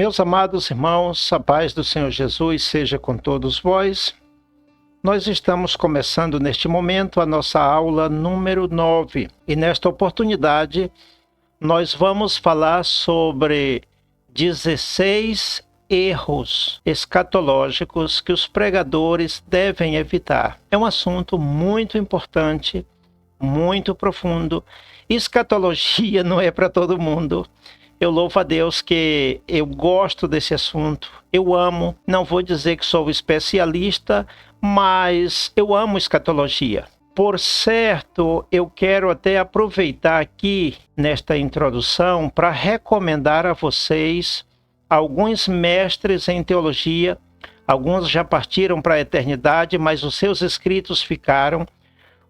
Meus amados irmãos, a paz do Senhor Jesus seja com todos vós. Nós estamos começando neste momento a nossa aula número 9 e nesta oportunidade nós vamos falar sobre 16 erros escatológicos que os pregadores devem evitar. É um assunto muito importante, muito profundo. Escatologia não é para todo mundo. Eu louvo a Deus que eu gosto desse assunto, eu amo, não vou dizer que sou especialista, mas eu amo escatologia. Por certo, eu quero até aproveitar aqui nesta introdução para recomendar a vocês alguns mestres em teologia. Alguns já partiram para a eternidade, mas os seus escritos ficaram.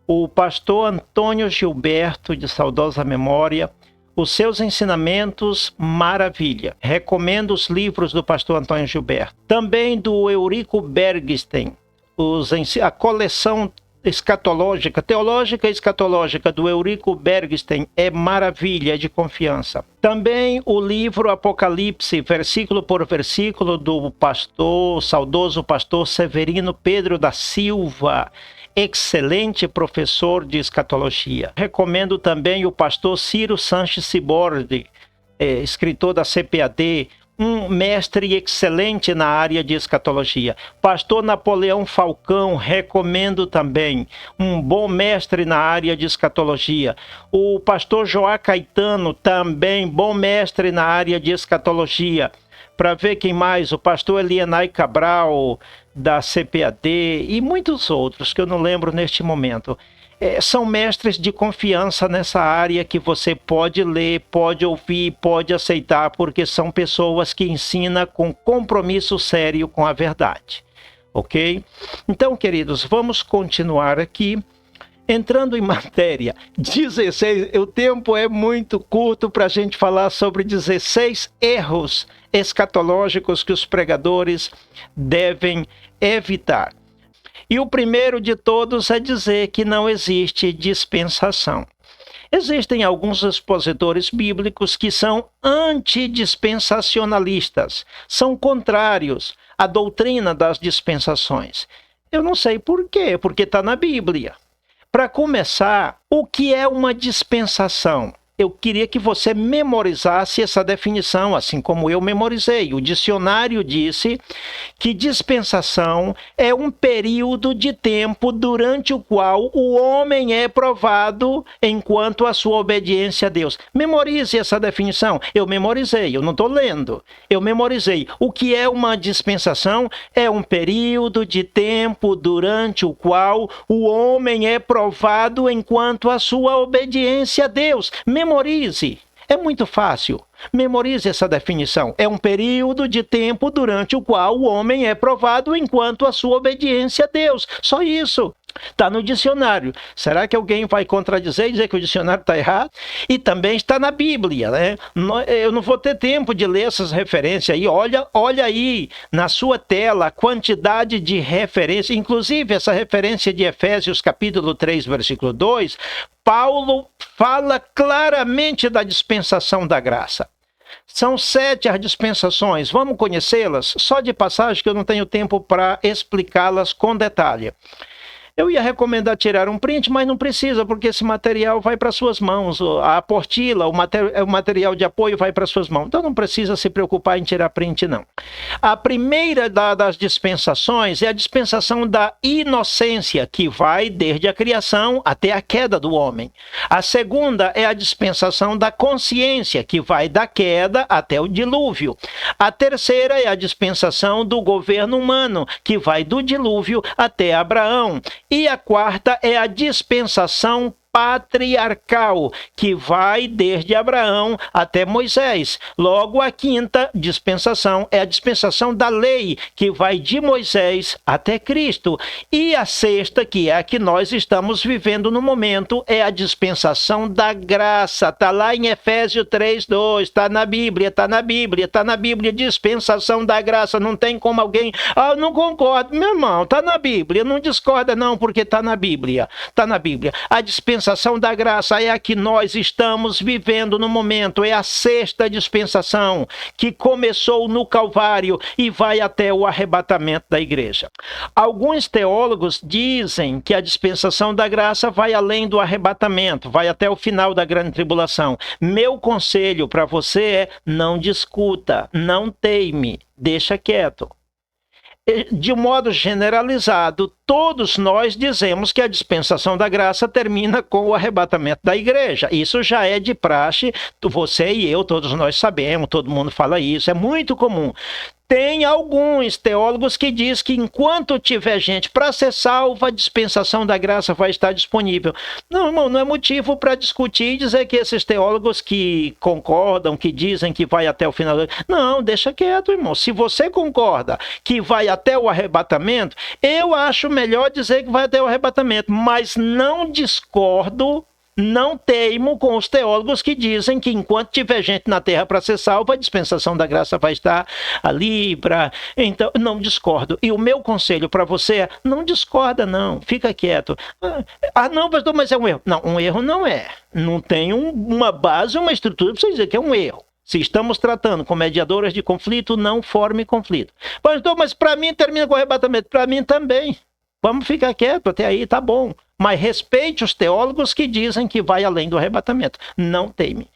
O pastor Antônio Gilberto, de saudosa memória, os seus ensinamentos, maravilha. Recomendo os livros do pastor Antônio Gilberto. Também do Eurico Bergsten, a coleção escatológica, teológica e escatológica do Eurico Bergsten é maravilha, é de confiança. Também o livro Apocalipse, versículo por versículo, do saudoso pastor Severino Pedro da Silva, excelente professor de escatologia. Recomendo também o pastor Ciro Sanches Cibordi, escritor da CPAD, um mestre excelente na área de escatologia. Pastor Napoleão Falcão, recomendo também, um bom mestre na área de escatologia. O pastor Joá Caetano, também bom mestre na área de escatologia. Para ver quem mais, o pastor Elienay Cabral, da CPAD, e muitos outros que eu não lembro neste momento. São mestres de confiança nessa área que você pode ler, pode ouvir, pode aceitar, porque são pessoas que ensinam com compromisso sério com a verdade. Ok? Então, queridos, vamos continuar aqui. Entrando em matéria, 16, o tempo é muito curto para a gente falar sobre 16 erros escatológicos que os pregadores devem evitar. E o primeiro de todos é dizer que não existe dispensação. Existem alguns expositores bíblicos que são antidispensacionalistas, são contrários à doutrina das dispensações. Eu não sei por quê, porque está na Bíblia. Para começar, o que é uma dispensação? Eu queria que você memorizasse essa definição, assim como eu memorizei. O dicionário disse que dispensação é um período de tempo durante o qual o homem é provado enquanto a sua obediência a Deus. Memorize essa definição. Eu memorizei, eu não estou lendo. Eu memorizei. O que é uma dispensação? É um período de tempo durante o qual o homem é provado enquanto a sua obediência a Deus. Memorize. É muito fácil. Memorize essa definição. É um período de tempo durante o qual o homem é provado enquanto a sua obediência a Deus. Só isso. Está no dicionário. Será que alguém vai contradizer e dizer que o dicionário está errado? E também está na Bíblia, né? Eu não vou ter tempo de ler essas referências aí. Olha aí na sua tela a quantidade de referências. Inclusive essa referência de Efésios capítulo 3, versículo 2, Paulo fala claramente da dispensação da graça. São 7 as dispensações. Vamos conhecê-las? Só de passagem, que eu não tenho tempo para explicá-las com detalhe. Eu ia recomendar tirar um print, mas não precisa, porque esse material vai para suas mãos. A apostila, o material de apoio vai para suas mãos. Então não precisa se preocupar em tirar print, não. A primeira das dispensações é a dispensação da inocência, que vai desde a criação até a queda do homem. A segunda é a dispensação da consciência, que vai da queda até o dilúvio. A terceira é a dispensação do governo humano, que vai do dilúvio até Abraão. E a quarta é a dispensação patriarcal, que vai desde Abraão até Moisés. Logo, a quinta dispensação é a dispensação da lei, que vai de Moisés até Cristo. E a sexta, que é a que nós estamos vivendo no momento, é a dispensação da graça. Está lá em Efésios 3:2, está na Bíblia, dispensação da graça. Não tem como alguém, eu não concordo, meu irmão, está na Bíblia. Não discorda não, porque está na Bíblia. Está na Bíblia. A dispensação dispensação da graça é a que nós estamos vivendo no momento, é a sexta dispensação que começou no Calvário e vai até o arrebatamento da igreja. Alguns teólogos dizem que a dispensação da graça vai além do arrebatamento, vai até o final da grande tribulação. Meu conselho para você é: não discuta, não teime, deixa quieto. De um modo generalizado, todos nós dizemos que a dispensação da graça termina com o arrebatamento da igreja. Isso já é de praxe, você e eu, todos nós sabemos, todo mundo fala isso, é muito comum. Tem alguns teólogos que dizem que enquanto tiver gente para ser salva, a dispensação da graça vai estar disponível. Não, irmão, não é motivo para discutir e dizer que esses teólogos que concordam, que dizem que vai até o final... Não, deixa quieto, irmão. Se você concorda que vai até o arrebatamento, eu acho melhor dizer que vai até o arrebatamento, mas não discordo, não teimo com os teólogos que dizem que enquanto tiver gente na terra para ser salva, a dispensação da graça vai estar ali para... Então, não discordo. E o meu conselho para você é: não discorda, não. Fica quieto. Não, pastor, mas é um erro. Não, um erro não é. Não tem uma base, uma estrutura para você dizer que é um erro. Se estamos tratando com mediadoras de conflito, não forme conflito. Pastor, mas para mim termina com arrebatamento. Para mim também. Vamos ficar quieto, até aí tá bom. Mas respeite os teólogos que dizem que vai além do arrebatamento. Não teme.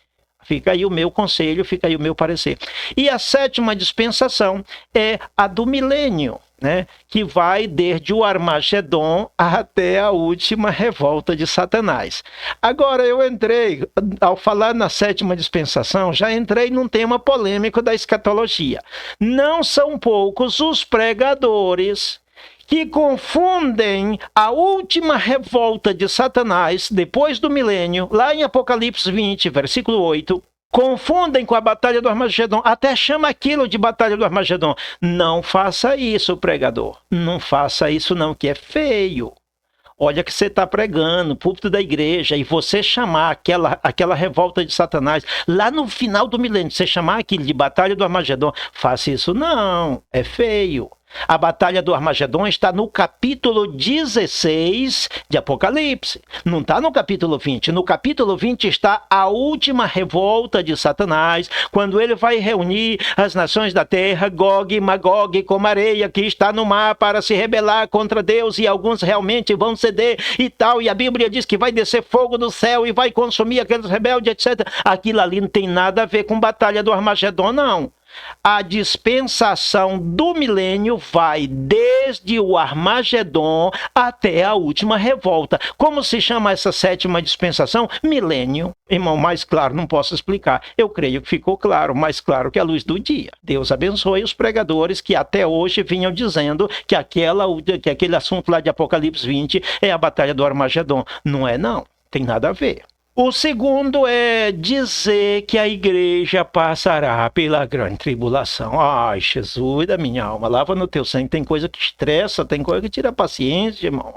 Fica aí o meu conselho, fica aí o meu parecer. E a sétima dispensação é a do milênio, né? Que vai desde o Armagedon até a última revolta de Satanás. Agora, eu entrei, ao falar na sétima dispensação, já entrei num tema polêmico da escatologia. Não são poucos os pregadores que confundem a última revolta de Satanás, depois do milênio, lá em Apocalipse 20, versículo 8, confundem com a batalha do Armagedon, até chama aquilo de batalha do Armagedon. Não faça isso, pregador. Não faça isso não, que é feio. Olha que você está pregando, púlpito da igreja, e você chamar aquela revolta de Satanás, lá no final do milênio, você chamar aquilo de batalha do Armagedon, faça isso não, é feio. A batalha do Armagedon está no capítulo 16 de Apocalipse. Não está no capítulo 20. No capítulo 20 está a última revolta de Satanás, quando ele vai reunir as nações da terra, Gog e Magog, como areia que está no mar, para se rebelar contra Deus, e alguns realmente vão ceder e tal. E a Bíblia diz que vai descer fogo do céu e vai consumir aqueles rebeldes, etc. Aquilo ali não tem nada a ver com batalha do Armagedon, não. A dispensação do milênio vai desde o Armagedon até a última revolta. Como se chama essa sétima dispensação? Milênio. Irmão, mais claro não posso explicar. Eu creio que ficou claro, mais claro que a luz do dia. Deus abençoe os pregadores que até hoje vinham dizendo que aquele assunto lá de Apocalipse 20 é a batalha do Armagedon. Não é não, tem nada a ver. O segundo é dizer que a igreja passará pela grande tribulação. Ai, Jesus da minha alma, lava no teu sangue. Tem coisa que estressa, tem coisa que tira a paciência, irmão.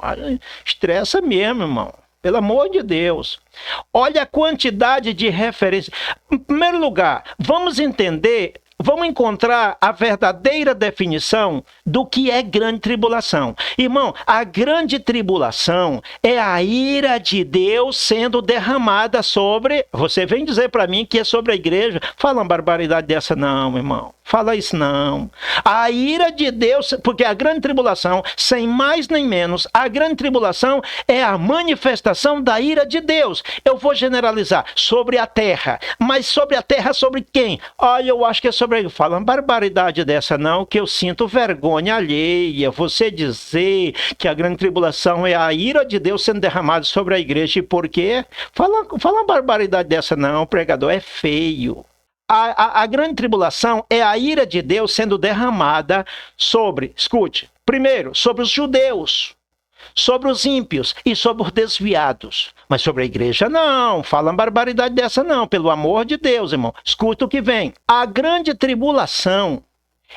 Estressa mesmo, irmão. Pelo amor de Deus. Olha a quantidade de referências. Em primeiro lugar, vamos encontrar a verdadeira definição do que é grande tribulação. Irmão, a grande tribulação é a ira de Deus sendo derramada sobre... Você vem dizer para mim que é sobre a igreja? Fala uma barbaridade dessa não, irmão. Fala isso não. A ira de Deus, porque a grande tribulação, sem mais nem menos, a grande tribulação é a manifestação da ira de Deus. Eu vou generalizar sobre a terra, mas sobre a terra sobre quem? Olha, eu acho que é sobre... Fala uma barbaridade dessa não, que eu sinto vergonha alheia. Você dizer que a grande tribulação é a ira de Deus sendo derramada sobre a igreja, e por quê? Fala uma barbaridade dessa não, pregador, é feio. A grande tribulação é a ira de Deus sendo derramada sobre, escute, primeiro, sobre os judeus, sobre os ímpios e sobre os desviados. Mas sobre a igreja não, fala uma barbaridade dessa não, pelo amor de Deus, irmão. Escuta o que vem. A grande tribulação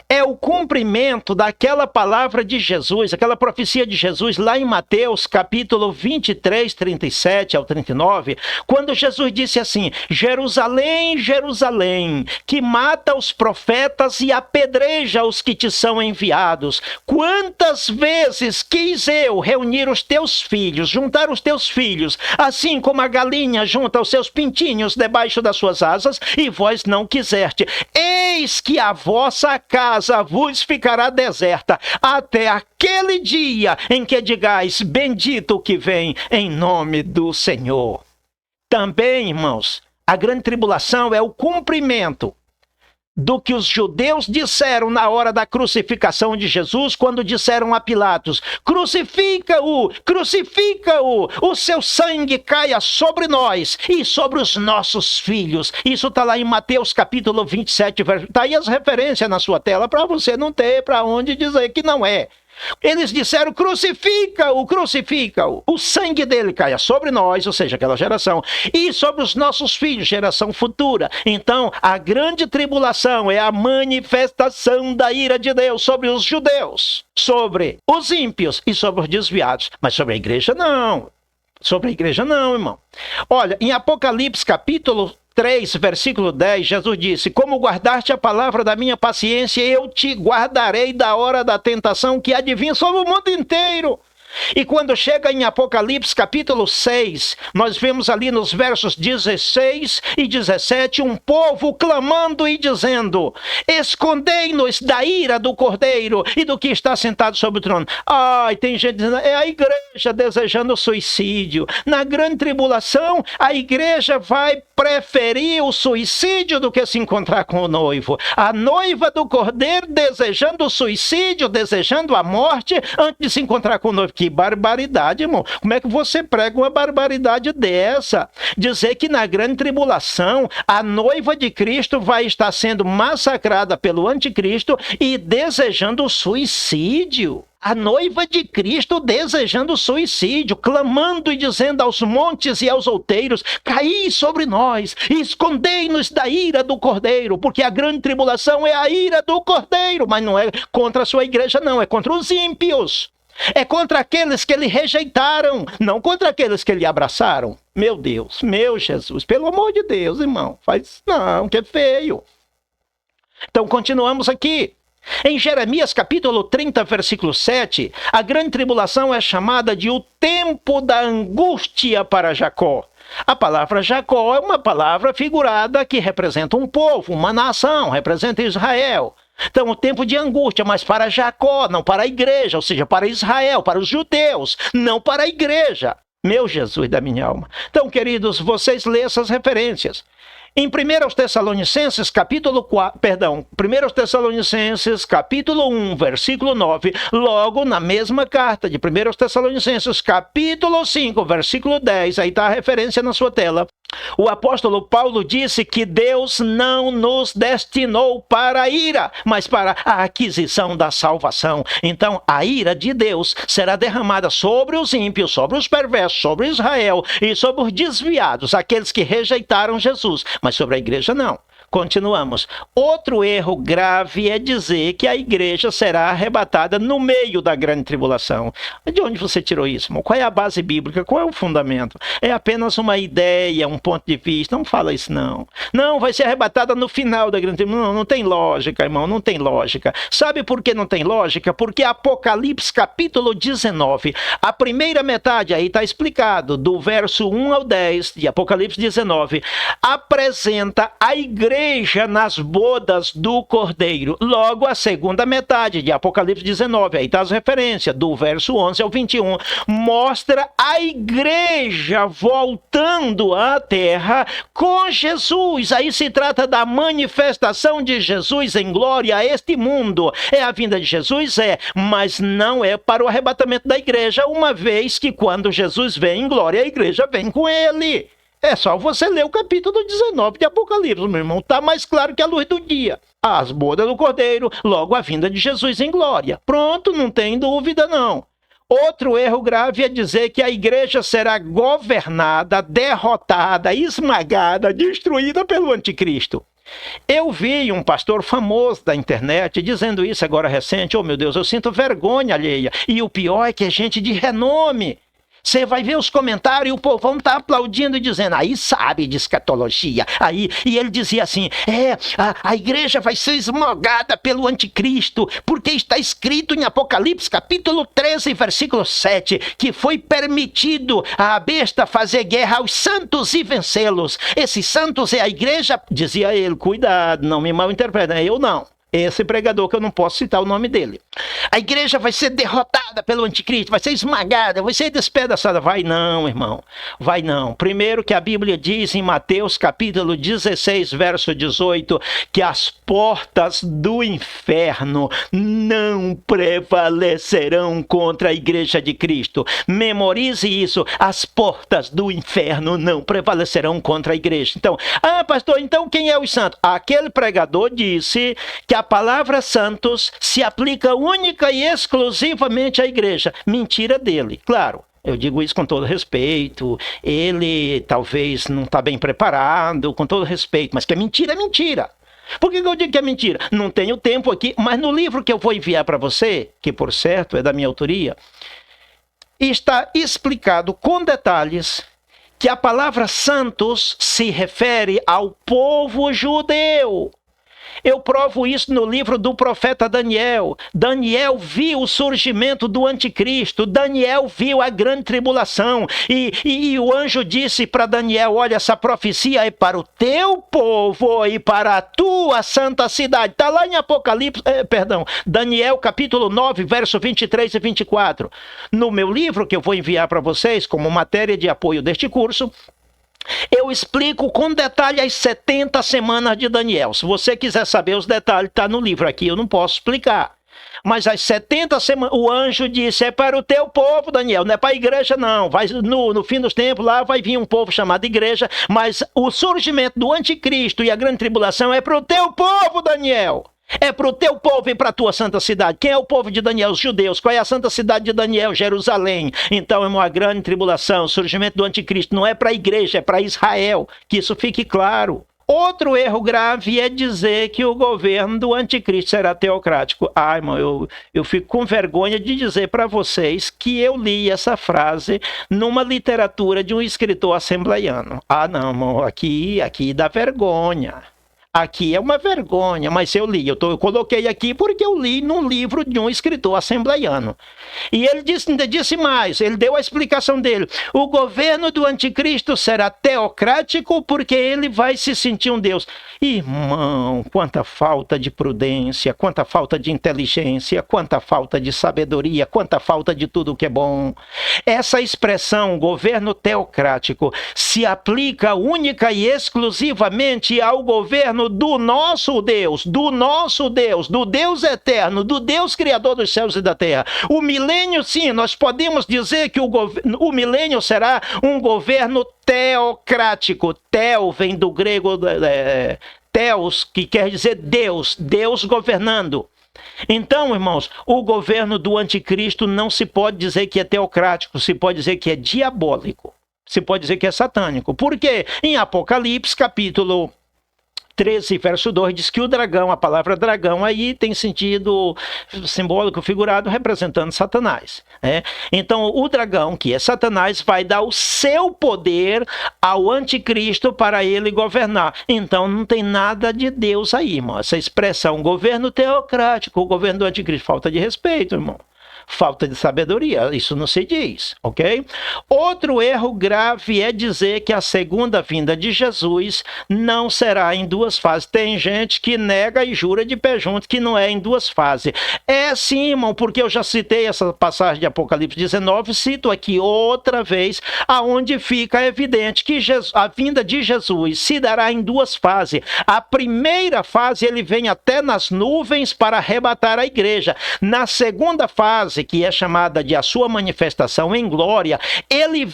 é o cumprimento daquela palavra de Jesus, aquela profecia de Jesus lá em Mateus capítulo 23, 37 ao 39, quando Jesus disse assim: Jerusalém, Jerusalém, que mata os profetas e apedreja os que te são enviados. Quantas vezes quis eu reunir os teus filhos, juntar os teus filhos, assim como a galinha junta os seus pintinhos debaixo das suas asas, e vós não quiseste. Eis que a vossa casa vos ficará deserta, até aquele dia em que digais: bendito o que vem em nome do Senhor. Também, irmãos, a grande tribulação é o cumprimento do que os judeus disseram na hora da crucificação de Jesus, quando disseram a Pilatos: crucifica-o, crucifica-o, o seu sangue caia sobre nós e sobre os nossos filhos. Isso está lá em Mateus capítulo 27, está aí as referências na sua tela, para você não ter para onde dizer que não é. Eles disseram: crucifica-o, crucifica-o, o sangue dele caia sobre nós, ou seja, aquela geração, e sobre os nossos filhos, geração futura. Então, a grande tribulação é a manifestação da ira de Deus sobre os judeus, sobre os ímpios e sobre os desviados, mas sobre a igreja não. Sobre a igreja não, irmão. Olha, em Apocalipse capítulo 3, versículo 10, Jesus disse: como guardaste a palavra da minha paciência, eu te guardarei da hora da tentação que há de vir sobre o mundo inteiro. E quando chega em Apocalipse capítulo 6, nós vemos ali nos versos 16 e 17 um povo clamando e dizendo: escondei-nos da ira do Cordeiro e do que está sentado sobre o trono. Ai, tem gente dizendo: é a igreja desejando suicídio. Na grande tribulação, a igreja vai preferir o suicídio do que se encontrar com o noivo. A noiva do Cordeiro desejando o suicídio, desejando a morte, antes de se encontrar com o noivo. Que barbaridade, irmão. Como é que você prega uma barbaridade dessa? Dizer que na grande tribulação a noiva de Cristo vai estar sendo massacrada pelo anticristo e desejando o suicídio. A noiva de Cristo desejando suicídio, clamando e dizendo aos montes e aos outeiros: caí sobre nós, escondei-nos da ira do Cordeiro, porque a grande tribulação é a ira do Cordeiro, mas não é contra a sua igreja não, é contra os ímpios. É contra aqueles que lhe rejeitaram, não contra aqueles que lhe abraçaram. Meu Deus, meu Jesus, pelo amor de Deus, irmão, faz não, que é feio. Então continuamos aqui. Em Jeremias capítulo 30, versículo 7, a grande tribulação é chamada de o tempo da angústia para Jacó. A palavra Jacó é uma palavra figurada que representa um povo, uma nação, representa Israel. Então, o tempo de angústia, mas para Jacó, não para a igreja, ou seja, para Israel, para os judeus, não para a igreja. Meu Jesus da minha alma. Então, queridos, vocês lêem essas referências. Em 1 Tessalonicenses, capítulo 1, versículo 9, logo na mesma carta de 1 Tessalonicenses, capítulo 5, versículo 10, aí está a referência na sua tela, o apóstolo Paulo disse que Deus não nos destinou para a ira, mas para a aquisição da salvação. Então, a ira de Deus será derramada sobre os ímpios, sobre os perversos, sobre Israel e sobre os desviados, aqueles que rejeitaram Jesus, mas sobre a igreja não. Continuamos. Outro erro grave é dizer que a igreja será arrebatada no meio da grande tribulação. De onde você tirou isso, irmão? Qual é a base bíblica? Qual é o fundamento? É apenas uma ideia, um ponto de vista. Não fala isso, não. Não, vai ser arrebatada no final da grande tribulação. Não, não tem lógica, irmão, não tem lógica. Sabe por que não tem lógica? Porque Apocalipse capítulo 19, a primeira metade, aí está explicado, do verso 1 ao 10 de Apocalipse 19, apresenta a igreja nas bodas do Cordeiro. Logo, a segunda metade de Apocalipse 19, aí está as referências, do verso 11 ao 21, mostra a igreja voltando à terra com Jesus. Aí se trata da manifestação de Jesus em glória a este mundo. É a vinda de Jesus? É, mas não é para o arrebatamento da igreja, uma vez que quando Jesus vem em glória, a igreja vem com ele. É só você ler o capítulo 19 de Apocalipse, meu irmão. Está mais claro que a luz do dia. As bodas do Cordeiro, logo a vinda de Jesus em glória. Pronto, não tem dúvida não. Outro erro grave é dizer que a igreja será governada, derrotada, esmagada, destruída pelo anticristo. Eu vi um pastor famoso da internet dizendo isso agora recente. Oh, meu Deus, eu sinto vergonha alheia. E o pior é que é gente de renome. Você vai ver os comentários e o povão está aplaudindo e dizendo, aí sabe de escatologia. E ele dizia assim, a igreja vai ser esmagada pelo anticristo, porque está escrito em Apocalipse, capítulo 13, versículo 7, que foi permitido a besta fazer guerra aos santos e vencê-los. Esses santos é a igreja, dizia ele, cuidado, não me mal interpretem, eu não. Esse pregador que eu não posso citar o nome dele. A igreja vai ser derrotada pelo anticristo, vai ser esmagada, vai ser despedaçada. Vai não, irmão. Vai não. Primeiro que a Bíblia diz em Mateus capítulo 16, verso 18, que as portas do inferno não prevalecerão contra a igreja de Cristo. Memorize isso. As portas do inferno não prevalecerão contra a igreja. Então, pastor, então quem é o santo? Aquele pregador disse que a palavra santos se aplica única e exclusivamente à igreja. Mentira dele, claro. Eu digo isso com todo respeito. Ele talvez não está bem preparado, com todo respeito, mas que é mentira, é mentira. Por que eu digo que é mentira? Não tenho tempo aqui, mas no livro que eu vou enviar para você, que por certo é da minha autoria, está explicado com detalhes que a palavra santos se refere ao povo judeu. Eu provo isso no livro do profeta Daniel. Daniel viu o surgimento do anticristo. Daniel viu a grande tribulação. E o anjo disse para Daniel, olha, essa profecia é para o teu povo e para a tua santa cidade. Está lá em Apocalipse, Daniel capítulo 9, verso 23 e 24. No meu livro que eu vou enviar para vocês como matéria de apoio deste curso, eu explico com detalhe as 70 semanas de Daniel. Se você quiser saber os detalhes, está no livro aqui, eu não posso explicar. Mas as 70 semanas, o anjo disse, é para o teu povo, Daniel, não é para a igreja não. No fim dos tempos, lá vai vir um povo chamado igreja, mas o surgimento do anticristo e a grande tribulação é para o teu povo, Daniel. É para o teu povo e para a tua santa cidade. Quem é o povo de Daniel? Os judeus. Qual é a santa cidade de Daniel? Jerusalém. Então é uma grande tribulação. O surgimento do anticristo não é para a igreja, é para Israel. Que isso fique claro. Outro erro grave é dizer que o governo do anticristo será teocrático. Irmão, eu fico com vergonha de dizer para vocês que eu li essa frase numa literatura de um escritor assembleiano. Não, irmão, aqui dá vergonha. Aqui é uma vergonha, mas eu li. Eu coloquei aqui porque eu li num livro de um escritor assembleiano. E ele disse mais, ele deu a explicação dele. O governo do anticristo será teocrático porque ele vai se sentir um Deus. Irmão, quanta falta de prudência, quanta falta de inteligência, quanta falta de sabedoria, quanta falta de tudo que é bom. Essa expressão, governo teocrático, se aplica única e exclusivamente ao governo do nosso Deus, do Deus eterno, do Deus criador dos céus e da terra. O milênio, sim, nós podemos dizer que o milênio será um governo teocrático. Teo vem do grego theos, que quer dizer Deus, Deus governando. Então, irmãos, o governo do anticristo não se pode dizer que é teocrático, se pode dizer que é diabólico, se pode dizer que é satânico. Por quê? Em Apocalipse, capítulo 13, verso 2, diz que o dragão, a palavra dragão aí tem sentido simbólico, figurado, representando Satanás. Então, o dragão, que é Satanás, vai dar o seu poder ao anticristo para ele governar. Então, não tem nada de Deus aí, irmão. Essa expressão, governo teocrático, o governo do anticristo, falta de respeito, irmão. Falta de sabedoria, isso não se diz, ok? Outro erro grave é dizer que a segunda vinda de Jesus não será em duas fases. Tem gente que nega e jura de pé junto que não é em duas fases. É sim, irmão, porque eu já citei essa passagem de Apocalipse 19, cito aqui outra vez, aonde fica evidente que a vinda de Jesus se dará em duas fases. A primeira fase, ele vem até nas nuvens para arrebatar a igreja. Na segunda fase, que é chamada de a sua manifestação em glória, ele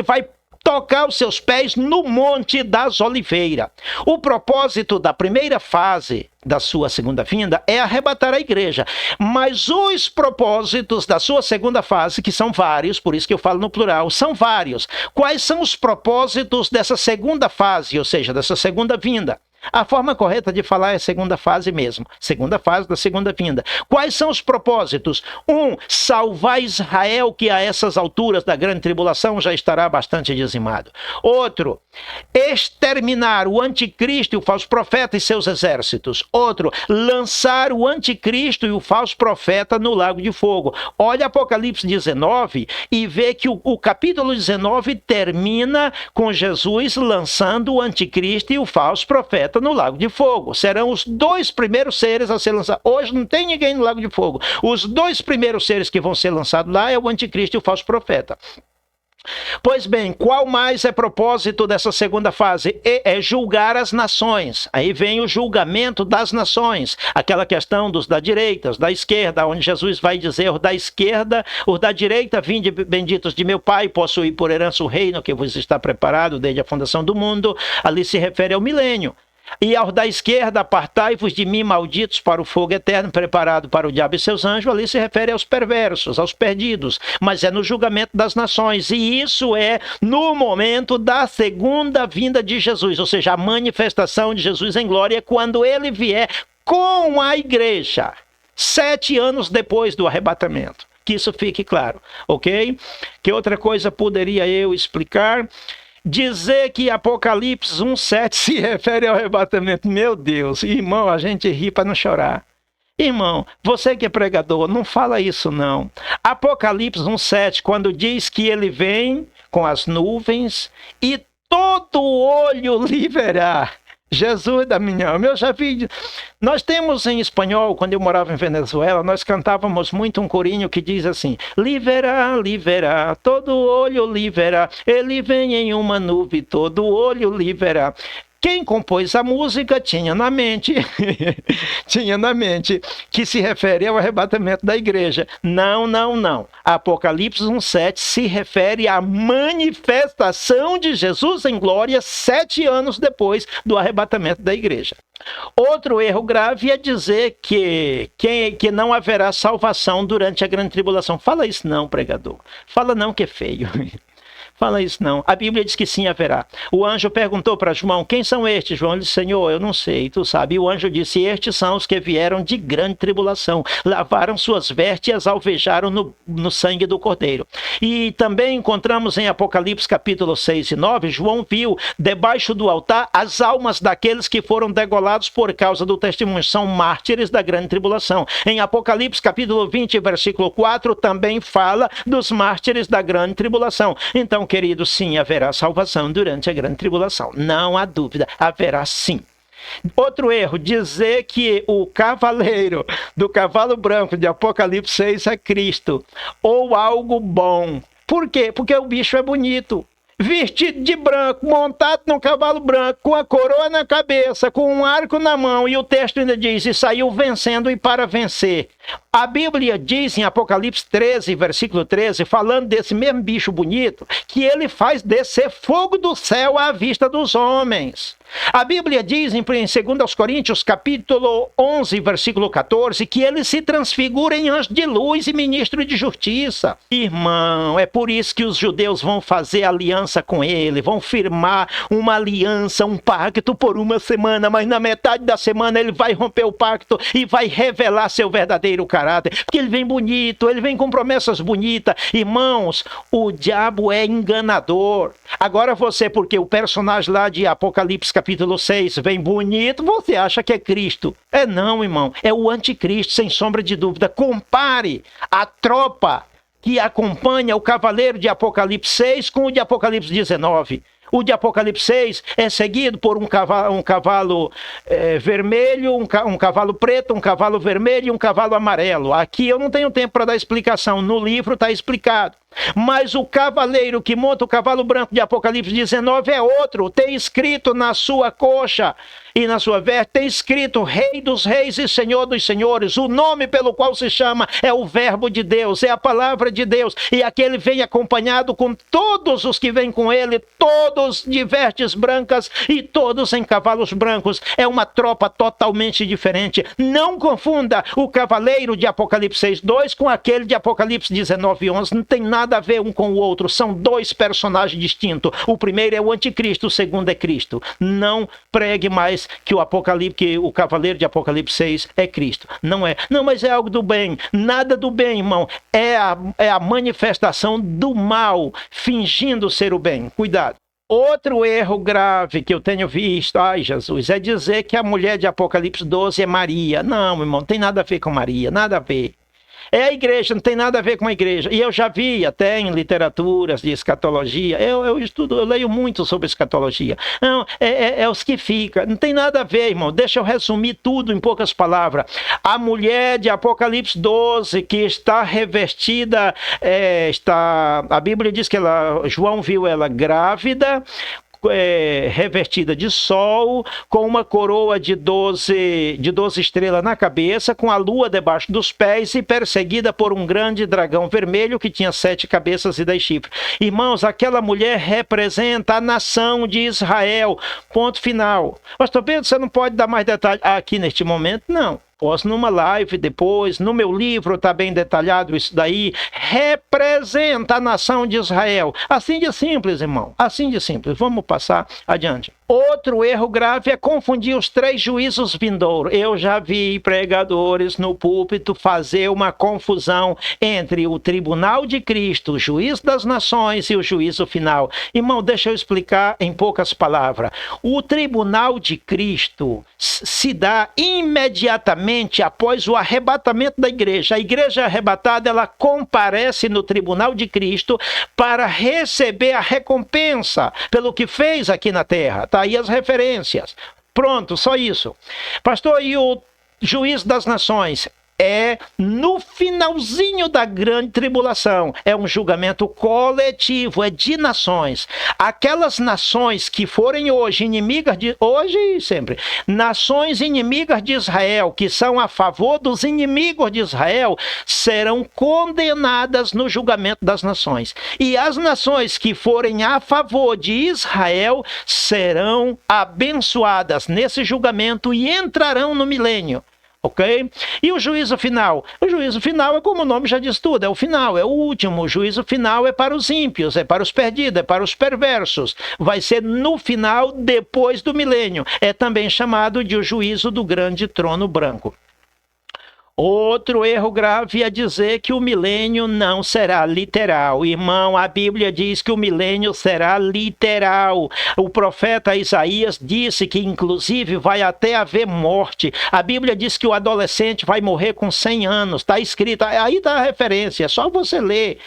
vai tocar os seus pés no Monte das Oliveiras. O propósito da primeira fase da sua segunda vinda é arrebatar a igreja. Mas os propósitos da sua segunda fase, que são vários, por isso que eu falo no plural, são vários. Quais são os propósitos dessa segunda fase, ou seja, dessa segunda vinda? A forma correta de falar é segunda fase mesmo. Segunda fase da segunda vinda. Quais são os propósitos? 1. Salvar Israel, que a essas alturas da grande tribulação já estará bastante dizimado. Outro. Exterminar o anticristo e o falso profeta e seus exércitos. Outro. Lançar o anticristo e o falso profeta no lago de fogo. Olha Apocalipse 19 e vê que o capítulo 19 termina com Jesus lançando o anticristo e o falso profeta no lago de fogo. Serão os 2 primeiros seres a ser lançados. Hoje não tem ninguém no lago de fogo. Os 2 primeiros seres que vão ser lançados lá é o anticristo e o falso profeta. Pois bem, qual mais é propósito dessa segunda fase? É julgar as nações. Aí vem o julgamento das nações. Aquela questão dos da direita, os da esquerda, onde Jesus vai dizer, os da esquerda, os da direita, vinde benditos de meu Pai, possuir por herança o reino que vos está preparado desde a fundação do mundo. Ali se refere ao milênio. E aos da esquerda, apartai-vos de mim, malditos, para o fogo eterno, preparado para o diabo e seus anjos. Ali se refere aos perversos, aos perdidos, mas é no julgamento das nações, e isso é no momento da segunda vinda de Jesus, ou seja, a manifestação de Jesus em glória, quando ele vier com a igreja, 7 anos depois do arrebatamento. Que isso fique claro, ok? Que outra coisa poderia eu explicar? Dizer que Apocalipse 1,7 se refere ao arrebatamento. Meu Deus, irmão, a gente ri para não chorar. Irmão, você que é pregador, não fala isso não. Apocalipse 1,7, quando diz que ele vem com as nuvens e todo olho lhe verá. Jesus da minha alma, eu já vi. Nós temos em espanhol, quando eu morava em Venezuela, nós cantávamos muito um corinho que diz assim: lhe verá, todo olho lhe verá, ele vem em uma nuvem, todo olho lhe verá. Quem compôs a música tinha na mente que se refere ao arrebatamento da igreja. Não. Apocalipse 1,7 se refere à manifestação de Jesus em glória 7 anos depois do arrebatamento da igreja. Outro erro grave é dizer que não haverá salvação durante a grande tribulação. Fala isso não, pregador. Fala não, que é feio. Fala isso não. A Bíblia diz que sim haverá. O anjo perguntou para João, quem são estes? João disse, Senhor, eu não sei, tu sabe. E o anjo disse, estes são os que vieram de grande tribulação. Lavaram suas vestes e as alvejaram no sangue do Cordeiro. E também encontramos em Apocalipse capítulo 6 e 9, João viu debaixo do altar as almas daqueles que foram degolados por causa do testemunho. São mártires da grande tribulação. Em Apocalipse capítulo 20, versículo 4, também fala dos mártires da grande tribulação. Então, querido, sim, haverá salvação durante a grande tribulação. Não há dúvida, haverá sim. Outro erro, dizer que o cavaleiro do cavalo branco de Apocalipse 6 é Cristo, ou algo bom. Por quê? Porque o bicho é bonito. Vestido de branco, montado num cavalo branco, com a coroa na cabeça, com um arco na mão, e o texto ainda diz, e saiu vencendo e para vencer. A Bíblia diz em Apocalipse 13, versículo 13, falando desse mesmo bicho bonito, que ele faz descer fogo do céu à vista dos homens. A Bíblia diz em 2 Coríntios, capítulo 11, versículo 14, que ele se transfigura em anjo de luz e ministro de justiça. Irmão, é por isso que os judeus vão fazer aliança com ele, vão firmar uma aliança, um pacto por uma semana, mas na metade da semana ele vai romper o pacto e vai revelar seu verdadeiro caráter, porque ele vem bonito, ele vem com promessas bonitas. Irmãos, o diabo é enganador. Agora você, porque o personagem lá de Apocalipse capítulo 6 vem bonito, você acha que é Cristo. É não, irmão, é o anticristo, sem sombra de dúvida. Compare a tropa que acompanha o cavaleiro de Apocalipse 6 com o de Apocalipse 19. O de Apocalipse 6 é seguido por um cavalo vermelho, um cavalo preto, um cavalo vermelho e um cavalo amarelo. Aqui eu não tenho tempo para dar explicação, no livro está explicado. Mas o cavaleiro que monta o cavalo branco de Apocalipse 19 é outro. Tem escrito na sua coxa e na sua veste, tem escrito Rei dos Reis e Senhor dos Senhores. O nome pelo qual se chama é o Verbo de Deus, é a palavra de Deus. E aquele vem acompanhado com todos os que vêm com ele, todos de vestes brancas e todos em cavalos brancos. É uma tropa totalmente diferente. Não confunda o cavaleiro de Apocalipse 6:2 com aquele de Apocalipse 19:11. Não tem nada nada a ver um com o outro, são dois personagens distintos. O primeiro é o anticristo, o segundo é Cristo. Não pregue mais que o cavaleiro de Apocalipse 6 é Cristo. Não é. Não, mas é algo do bem. Nada do bem, irmão. É a manifestação do mal, fingindo ser o bem. Cuidado. Outro erro grave que eu tenho visto, ai Jesus, é dizer que a mulher de Apocalipse 12 é Maria. Não, irmão, não tem nada a ver com Maria, nada a ver. É a igreja, não tem nada a ver com a igreja. E eu já vi até em literaturas de escatologia, eu estudo, eu leio muito sobre escatologia. Não, é os que ficam. Não tem nada a ver, irmão. Deixa eu resumir tudo em poucas palavras. A mulher de Apocalipse 12, que está revestida, a Bíblia diz que João viu ela grávida, revestida de sol, com uma coroa de 12 estrelas na cabeça, com a lua debaixo dos pés e perseguida por um grande dragão vermelho que tinha 7 cabeças e 10 chifres. Irmãos, aquela mulher representa a nação de Israel. Ponto final. Pastor Pedro, você não pode dar mais detalhes aqui neste momento? Não. Posso numa live depois, no meu livro está bem detalhado isso daí. Representa a nação de Israel. Assim de simples, irmão. Assim de simples. Vamos passar adiante. Outro erro grave é confundir os 3 juízos vindouros. Eu já vi pregadores no púlpito fazer uma confusão entre o tribunal de Cristo, o juízo das nações e o juízo final. Irmão, deixa eu explicar em poucas palavras. O tribunal de Cristo se dá imediatamente após o arrebatamento da igreja. A igreja arrebatada, ela comparece no tribunal de Cristo para receber a recompensa pelo que fez aqui na terra. Tá aí as referências. Pronto, só isso. Pastor, e o juízo das nações? É no finalzinho da grande tribulação. É um julgamento coletivo, é de nações. Aquelas nações que forem hoje inimigas hoje e sempre, nações inimigas de Israel, que são a favor dos inimigos de Israel, serão condenadas no julgamento das nações. E as nações que forem a favor de Israel serão abençoadas nesse julgamento e entrarão no milênio. Ok? E o juízo final? O juízo final é como o nome já diz tudo, é o final, é o último. O juízo final é para os ímpios, é para os perdidos, é para os perversos. Vai ser no final, depois do milênio. É também chamado de o juízo do grande trono branco. Outro erro grave é dizer que o milênio não será literal. Irmão, a Bíblia diz que o milênio será literal. O profeta Isaías disse que, inclusive, vai até haver morte. A Bíblia diz que o adolescente vai morrer com 100 anos. Está escrito, aí está a referência, é só você ler.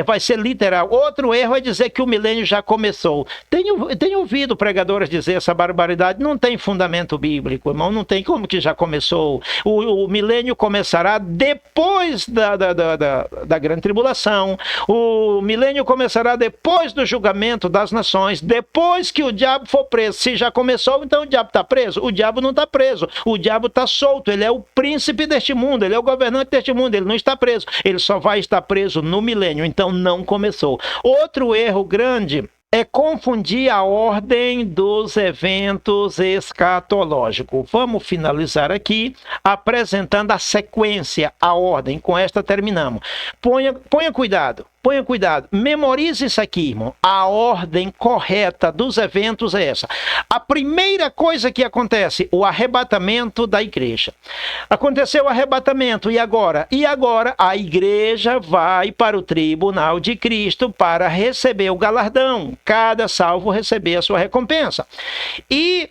Vai ser literal. Outro erro é dizer que o milênio já começou. Tenho ouvido pregadores dizer essa barbaridade. Não tem fundamento bíblico, irmão. Não tem como que já começou. O milênio começará depois da grande tribulação. O milênio começará depois do julgamento das nações, depois que o diabo for preso. Se já começou, então o diabo está preso? O diabo não está preso, o diabo está solto. Ele é o príncipe deste mundo, ele é o governante deste mundo, ele não está preso. Ele só vai estar preso no milênio, então não começou. Outro erro grande é confundir a ordem dos eventos escatológicos. Vamos finalizar aqui apresentando a sequência, a ordem. Com esta terminamos. Ponha cuidado. Ponha cuidado, memorize isso aqui, irmão. A ordem correta dos eventos é essa. A primeira coisa que acontece, o arrebatamento da igreja. Aconteceu o arrebatamento, e agora? E agora a igreja vai para o tribunal de Cristo para receber o galardão. Cada salvo receber a sua recompensa. E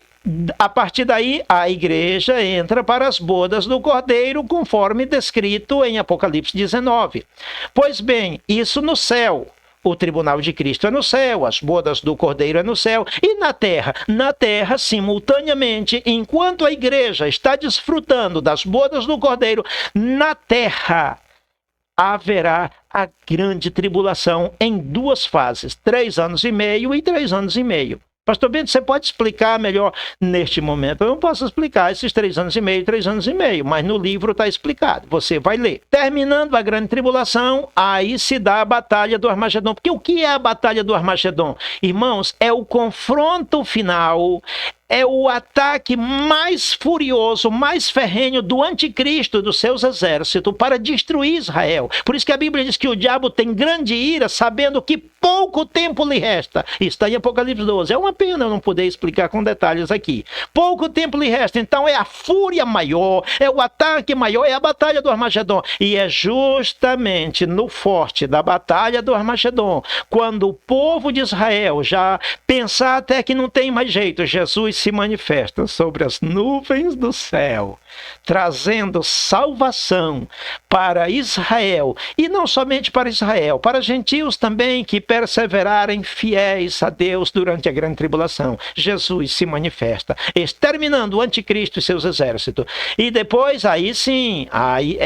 a partir daí, a igreja entra para as bodas do Cordeiro, conforme descrito em Apocalipse 19. Pois bem, isso no céu. O tribunal de Cristo é no céu, as bodas do Cordeiro é no céu. E na terra? Na terra, simultaneamente, enquanto a igreja está desfrutando das bodas do Cordeiro, na terra haverá a grande tribulação em 2 fases, 3 anos e meio e 3 anos e meio. Pastor Bento, você pode explicar melhor neste momento? Eu não posso explicar esses 3 anos e meio, 3 anos e meio, mas no livro está explicado. Você vai ler. Terminando a grande tribulação, aí se dá a batalha do Armagedon. Porque o que é a batalha do Armagedon? Irmãos, é o confronto final é o ataque mais furioso, mais ferrenho do anticristo e dos seus exércitos para destruir Israel. Por isso que a Bíblia diz que o diabo tem grande ira, sabendo que pouco tempo lhe resta. Está em Apocalipse 12. É uma pena eu não poder explicar com detalhes aqui. Pouco tempo lhe resta. Então é a fúria maior, é o ataque maior, é a batalha do Armagedon. E é justamente no forte da batalha do Armagedon, quando o povo de Israel já pensar até que não tem mais jeito, Jesus se manifesta sobre as nuvens do céu, trazendo salvação para Israel, e não somente para Israel, para gentios também que perseverarem fiéis a Deus durante a grande tribulação. Jesus se manifesta, exterminando o anticristo e seus exércitos. E depois, aí sim,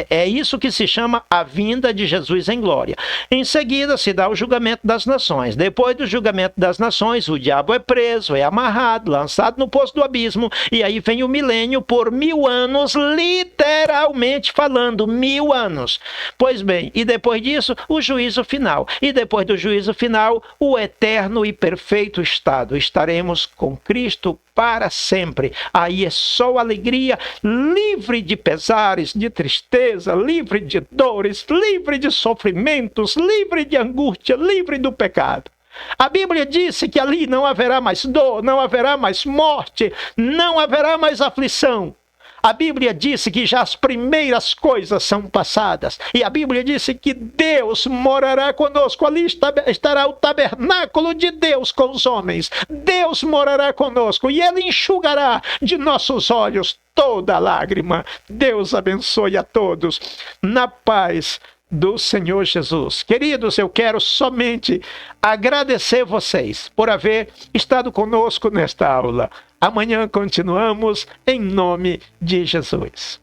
é isso que se chama a vinda de Jesus em glória. Em seguida se dá o julgamento das nações. Depois do julgamento das nações, o diabo é preso, é amarrado, lançado no poço do abismo, e aí vem o milênio por 1000 anos, literalmente falando, 1000 anos. Pois bem, e depois disso, o juízo final. E depois do juízo final, o eterno e perfeito estado. Estaremos com Cristo para sempre. Aí é só alegria, livre de pesares, de tristeza, livre de dores, livre de sofrimentos, livre de angústia, livre do pecado. A Bíblia disse que ali não haverá mais dor, não haverá mais morte, não haverá mais aflição. A Bíblia disse que já as primeiras coisas são passadas. E a Bíblia disse que Deus morará conosco. Ali estará o tabernáculo de Deus com os homens. Deus morará conosco e Ele enxugará de nossos olhos toda lágrima. Deus abençoe a todos. Na paz do Senhor Jesus. Queridos, eu quero somente agradecer vocês por haver estado conosco nesta aula. Amanhã continuamos em nome de Jesus.